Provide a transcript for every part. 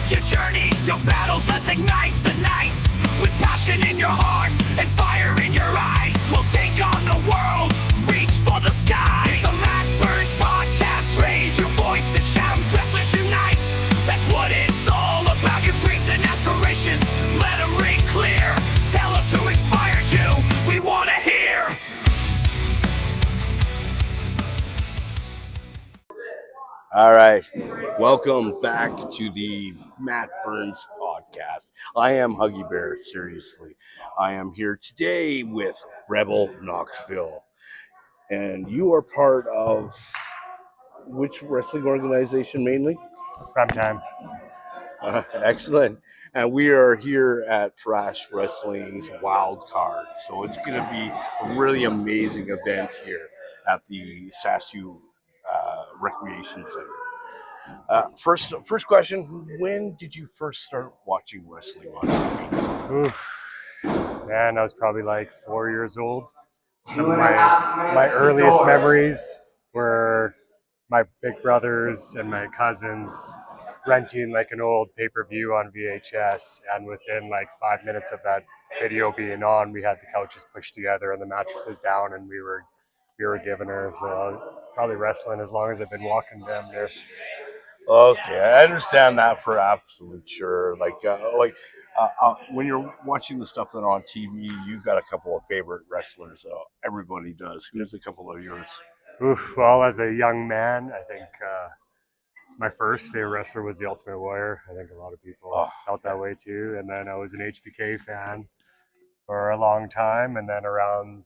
your journey, your battles, let's ignite the night. With passion in your heart and fire in your eyes, we'll take on the world, reach for the sky. It's the Matt Burns Podcast, raise your voice and shout, wrestlers unite. That's what it's all about, your dreams and aspirations, let them ring clear. Tell us who inspired you, we want to hear. All right, welcome back to the Matt Burns Podcast. I am HuggyBear, seriously. I am here today with Rebel Knoxville. And you are part of which wrestling organization mainly? Primetime. Excellent. And we are here at Thrash Wrestling's Wild Card. So it's going to be a really amazing event here at the SASU Recreation Center. First question: when did you first start watching wrestling on TV? Oof. Man, I was probably like 4 years old. Some of my earliest memories were my big brothers and my cousins renting like an old pay-per-view on VHS, and within like 5 minutes of that video being on, we had the couches pushed together and the mattresses down, and we were giving her. So probably wrestling as long as I've been walking damn near. Okay, I understand that for absolute sure. When you're watching the stuff that are on TV, you've got a couple of favorite wrestlers. Everybody does. Who's a couple of yours? Oof, well, as a young man, I think my first favorite wrestler was the Ultimate Warrior. I think a lot of people felt that way too. And then I was an HBK fan for a long time. And then around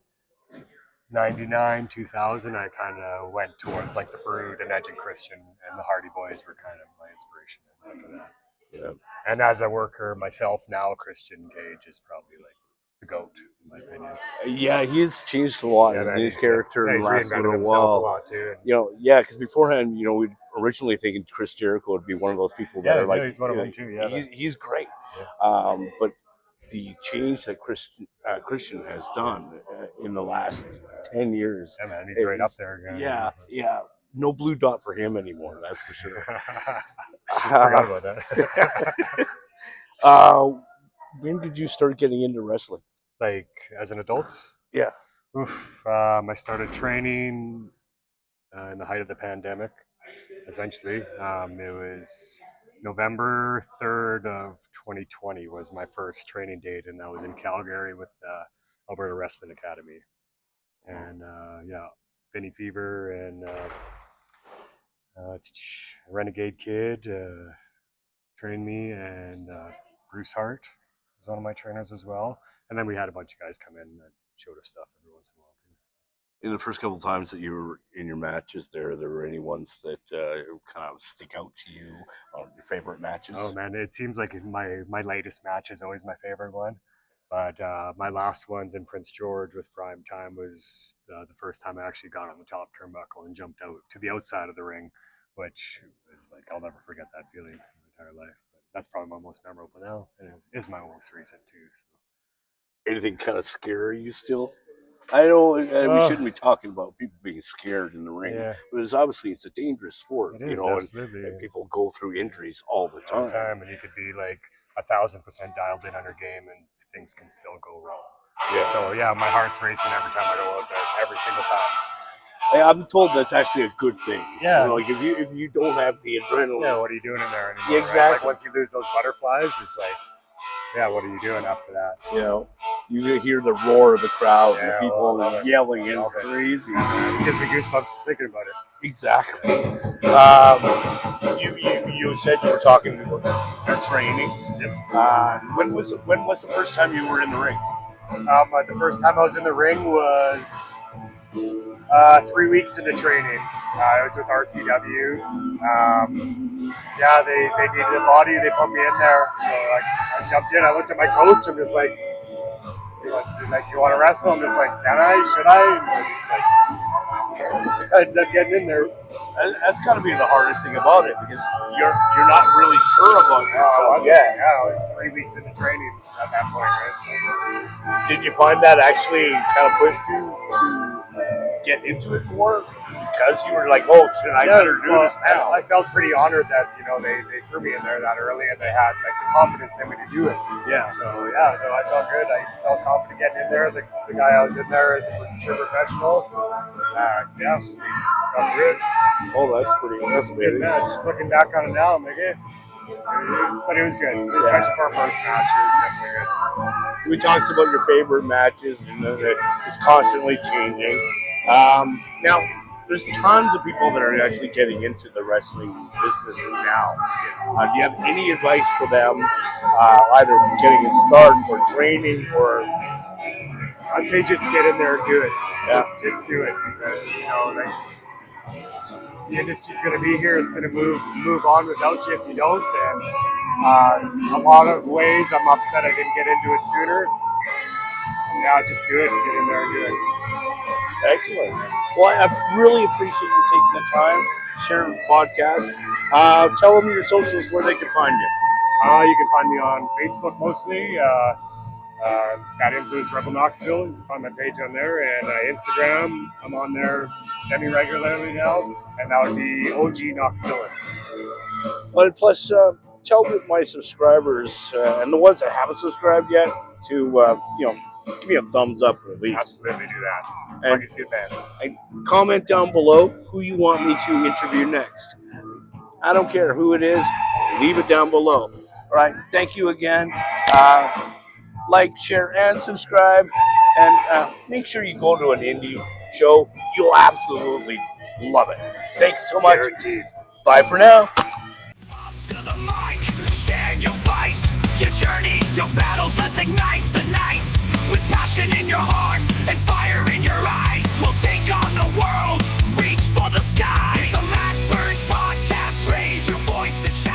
99, 2000, I kind of went towards like the Brood and Edge and Christian, and the Hardy Boys were kind of my inspiration after that. Yeah. And as a worker myself now, Christian Cage is probably like the GOAT in my opinion. Yeah, he's changed a lot in his character in the last little while. A lot too. Because beforehand, we were originally thinking Chris Jericho would be one of those people that are like, he's one of them too. Yeah, he's great. Yeah. But the change that Christian has done in the last 10 years. Yeah, man, he's right up there. Yeah. No blue dot for him anymore, that's for sure. Forgot about that. When did you start getting into wrestling? Like, as an adult? Yeah. I started training in the height of the pandemic, essentially. It was November 3rd of 2020 was my first training date, and I was in Calgary with Alberta Wrestling Academy. And Vinny Fever and Renegade Kid trained me, and Bruce Hart was one of my trainers as well. And then we had a bunch of guys come in and showed us stuff every once in a while too. In the first couple of times that you were in your matches there were any ones that kind of stick out to you on your favorite matches? Oh man, it seems like my latest match is always my favorite one. But my last ones in Prince George with Primetime was the first time I actually got on the top turnbuckle and jumped out to the outside of the ring, which is like, I'll never forget that feeling in my entire life. But that's probably my most memorable now, and it is my most recent too. So. Anything kind of scary you still? I know we shouldn't be talking about people being scared in the ring, but it's a dangerous sport, it is, and people go through injuries all the time. And you could be like 1,000% dialed in on your game, and things can still go wrong. Yeah. So my heart's racing every time I go out there, every single time. Hey, I'm told that's actually a good thing. Yeah. Like if you don't have the adrenaline. Yeah. What are you doing in there anymore? Yeah, exactly. Right? Like once you lose those butterflies, it's like, what are you doing after that? So, you hear the roar of the crowd and people yelling and crazy. It gives me goosebumps just thinking about it. Exactly. You said you were talking about your training. When was the first time you were in the ring? The first time I was in the ring was 3 weeks into training. I was with RCW. They needed a body. They put me in there. So I jumped in. I looked at my coach. I'm just like, you want to wrestle? I'm just like, can I? Should I? And I ended up getting in there. That's got to be the hardest thing about it, because you're not really sure about yourself. I was 3 weeks into training at that point, right? So, did you find that actually kind of pushed you to get into it more? because you were like, oh shit, I better do this now. I felt pretty honored that they threw me in there that early and they had like the confidence in me to do it. Yeah. So yeah, no, I felt good. I felt confident getting in there. The guy I was in there is a true professional. Yeah, felt good. Oh, that's amazing. Good match. Looking back on it now, I'm like, but it was good, especially for our first match. It was definitely good. We talked about your favorite matches, and it's constantly changing. Now, there's tons of people that are actually getting into the wrestling business now. Do you have any advice for them, either for getting a start or training, or? I'd say just get in there and do it. Yeah. Just do it, because the industry's going to be here. It's going to move on without you if you don't. And a lot of ways, I'm upset I didn't get into it sooner. Yeah, just do it. Get in there and do it. Excellent. Well, I really appreciate you taking the time to share the podcast. Tell them your socials where they can find you. You can find me on Facebook mostly. Bad Influence Rebel Knoxville. You can find my page on there, and Instagram. I'm on there semi-regularly now, and that would be OG Knoxville. Well, plus, tell my subscribers and the ones that haven't subscribed yet to give me a thumbs up at least. Absolutely do that. And He's a good man. And comment down below who you want me to interview next. I don't care who it is. Leave it down below. All right. Thank you again. Like, share, and subscribe. And make sure you go to an indie show. You'll absolutely love it. Thanks so much. Guaranteed. Bye for now. Up to the mic, share your fights, your journey, your battles. Let's ignite the night with passion in your heart and fire in your eyes. We'll take on the world, reach for the sky. It's the Matt Burns Podcast. Raise your voice and shout.